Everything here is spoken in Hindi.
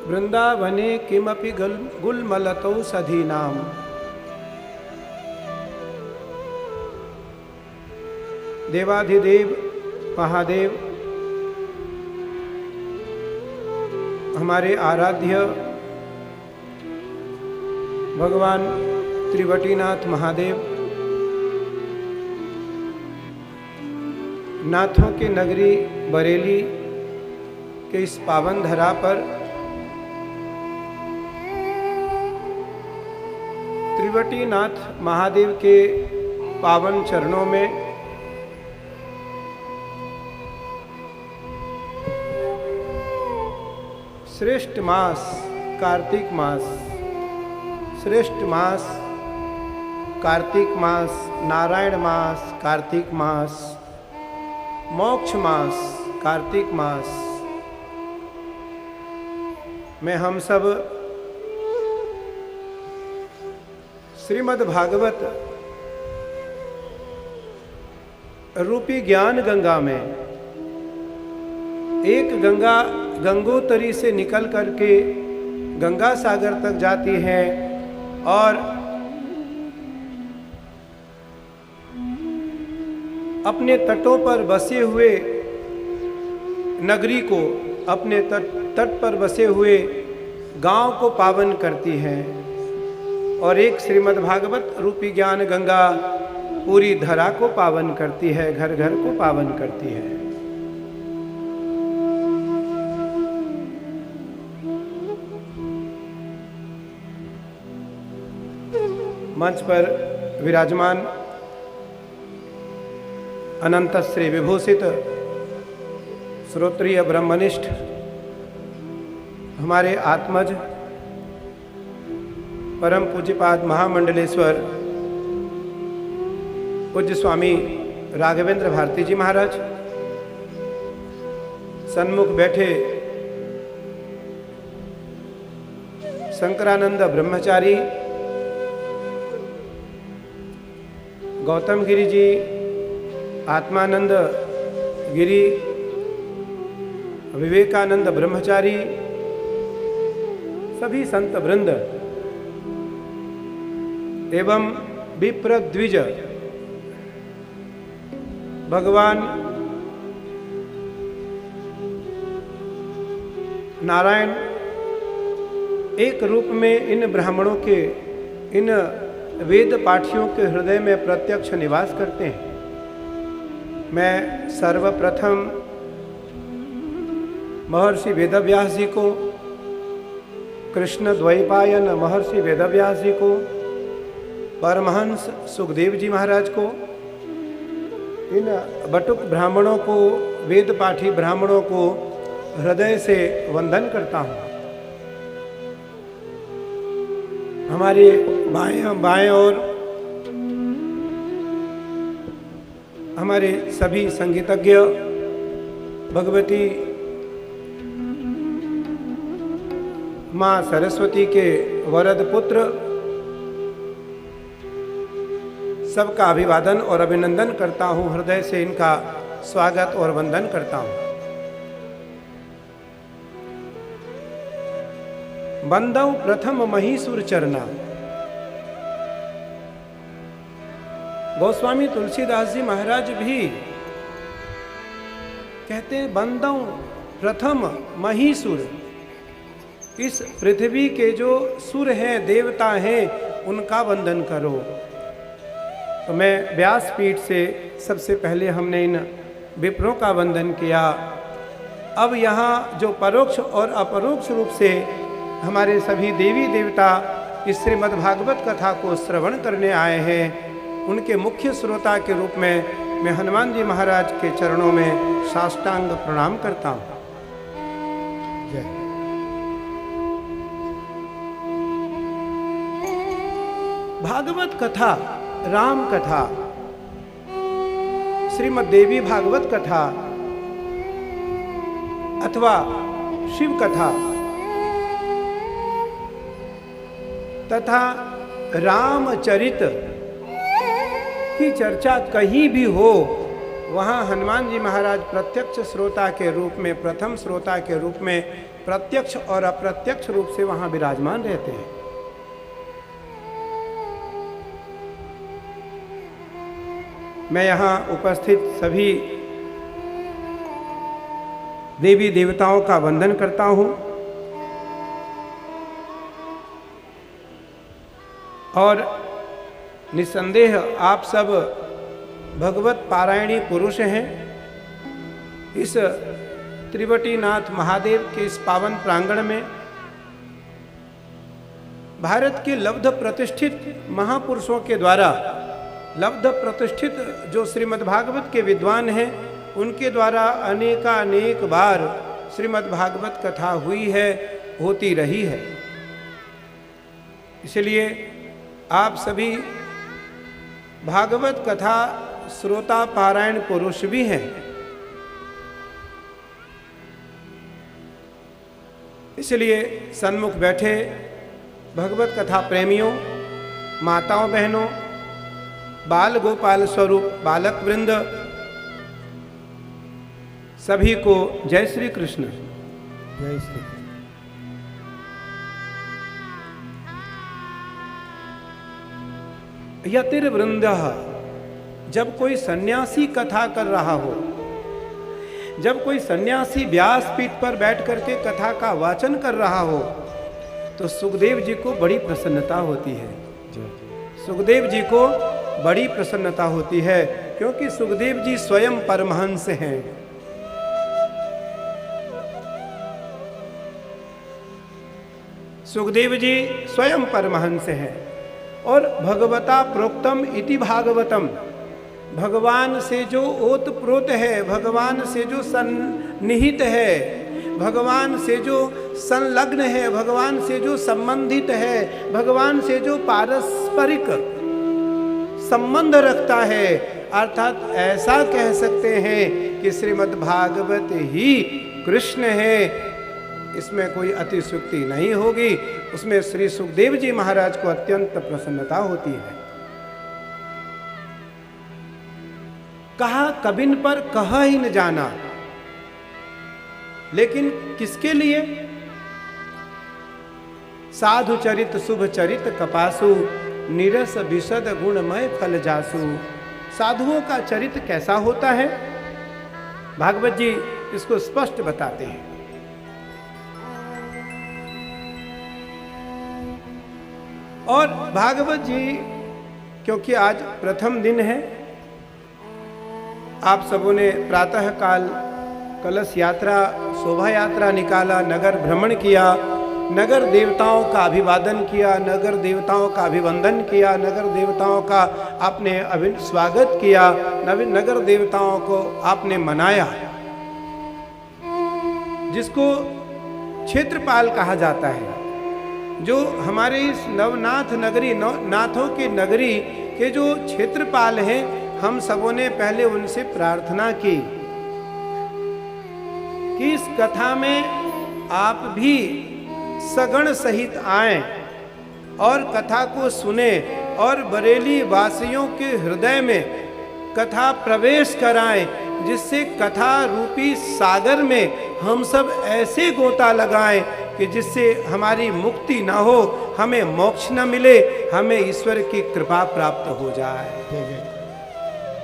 वृंदावने किमपि गुल्मलतौ सधीनाम। देवाधिदेव महादेव हमारे आराध्य भगवान त्रिवटीनाथ महादेव नाथों की नगरी बरेली के इस पावन धरा पर त्रिवटीनाथ महादेव के पावन चरणों में श्रेष्ठ मास कार्तिक मास, श्रेष्ठ मास कार्तिक मास, नारायण मास कार्तिक मास, मोक्ष मास कार्तिक मास में हम सब श्रीमद् भागवत रूपी ज्ञान गंगा में एक गंगा गंगोत्री से निकल करके गंगा सागर तक जाती है और अपने तटों पर बसे हुए नगरी को, अपने तट पर बसे हुए गांव को पावन करती है। और एक श्रीमद् भागवत रूपी ज्ञान गंगा पूरी धरा को पावन करती है, घर घर को पावन करती है। मंच पर विराजमान अनंत श्री विभूषित श्रोत्रिय ब्रह्मनिष्ठ हमारे आत्मज परम पूज्यपाद महामंडलेश्वर पूज्य स्वामी राघवेंद्र भारती जी महाराज, सन्मुख बैठे शंकरानंद ब्रह्मचारी, गौतम गिरी जी, आत्मानंद गिरी, विवेकानंद ब्रह्मचारी, सभी संत वृंद एवं विप्र द्विज, भगवान नारायण एक रूप में इन ब्राह्मणों के, इन वेद पाठियों के हृदय में प्रत्यक्ष निवास करते हैं। मैं सर्वप्रथम महर्षि वेदव्यास जी को, कृष्ण द्वैपायन महर्षि वेदव्यास जी को, परमहंस सुखदेव जी महाराज को, इन बटुक ब्राह्मणों को, वेद पाठी ब्राह्मणों को हृदय से वंदन करता हूँ। हमारे बाएं और हमारे सभी संगीतज्ञ, भगवती माँ सरस्वती के वरद पुत्र, सबका अभिवादन और अभिनंदन करता हूँ। हृदय से इनका स्वागत और वंदन करता हूँ। बंदौ प्रथम महीसुर चरना। गोस्वामी तुलसीदास जी महाराज भी कहते हैं बंदौ प्रथम महीसुर, इस पृथ्वी के जो सुर हैं, देवता हैं, उनका वंदन करो। तो मैं व्यासपीठ से सबसे पहले हमने इन विप्रों का वंदन किया। अब यहाँ जो परोक्ष और अपरोक्ष रूप से हमारे सभी देवी देवता इस श्रीमद् भागवत कथा को श्रवण करने आए हैं, उनके मुख्य श्रोता के रूप में मैं हनुमान जी महाराज के चरणों में साष्टांग प्रणाम करता हूँ। जय। भागवत कथा, राम कथा, श्रीमद् देवी भागवत कथा अथवा शिव कथा तथा रामचरित की चर्चा कहीं भी हो, वहाँ हनुमान जी महाराज प्रत्यक्ष श्रोता के रूप में, प्रथम श्रोता के रूप में प्रत्यक्ष और अप्रत्यक्ष रूप से वहां विराजमान रहते हैं। मैं यहां उपस्थित सभी देवी देवताओं का वंदन करता हूं और निस्संदेह आप सब भगवत पारायणी पुरुष हैं। इस त्रिवटीनाथ महादेव के इस पावन प्रांगण में भारत के लब्ध प्रतिष्ठित महापुरुषों के द्वारा लब्ध प्रतिष्ठित जो श्रीमद् भागवत के विद्वान हैं उनके द्वारा अनेकानेक बार श्रीमद् भागवत कथा हुई है, होती रही है। इसलिए आप सभी भागवत कथा श्रोता पारायण पुरुष भी हैं। इसलिए सन्मुख बैठे भगवत कथा प्रेमियों, माताओं बहनों, बाल गोपाल स्वरूप बालक वृंद, सभी को जय श्री कृष्ण। जय श्री कृष्ण। यतिर वृंद, जब कोई सन्यासी कथा कर रहा हो, जब कोई सन्यासी व्यास पीठ पर बैठ करके कथा का वाचन कर रहा हो, तो सुखदेव जी को बड़ी प्रसन्नता होती है। सुखदेव जी को बड़ी प्रसन्नता होती है, क्योंकि सुखदेव जी स्वयं परमहंस हैं। सुखदेव जी स्वयं परमहंस हैं और भगवता प्रोक्तम इति भागवतम, भगवान से जो ओतप्रोत है, भगवान से जो सन्निहित है, भगवान से जो संलग्न है, भगवान से जो संबंधित है, भगवान से जो पारस्परिक संबंध रखता है, अर्थात ऐसा कह सकते हैं कि श्रीमद् भागवत ही कृष्ण है। इसमें कोई अतिशयोक्ति नहीं होगी। उसमें श्री सुखदेव जी महाराज को अत्यंत प्रसन्नता होती है। कहा कबिन पर कहा ही न जाना, लेकिन किसके लिए? साधु चरित शुभ चरित कपासु, निरस विशद गुणमय फल जासु। साधुओं का चरित्र कैसा होता है? भागवत जी इसको स्पष्ट बताते हैं। और भागवत जी, क्योंकि आज प्रथम दिन है, आप सबों ने प्रातः काल कलश यात्रा, शोभा यात्रा निकाला, नगर भ्रमण किया, नगर देवताओं का अभिवादन किया, नगर देवताओं का अभिवंदन किया, नगर देवताओं का आपने स्वागत किया, नगर देवताओं को आपने मनाया, जिसको क्षेत्रपाल कहा जाता है। जो हमारे इस नवनाथ नगरी, नाथों की नगरी के जो क्षेत्रपाल हैं, हम सबों ने पहले उनसे प्रार्थना की कि इस कथा में आप भी सगण सहित आएं और कथा को सुने और बरेली वासियों के हृदय में कथा प्रवेश कराएं, जिससे कथा रूपी सागर में हम सब ऐसे गोता लगाएं कि जिससे हमारी मुक्ति ना हो, हमें मोक्ष न मिले, हमें ईश्वर की कृपा प्राप्त हो जाए।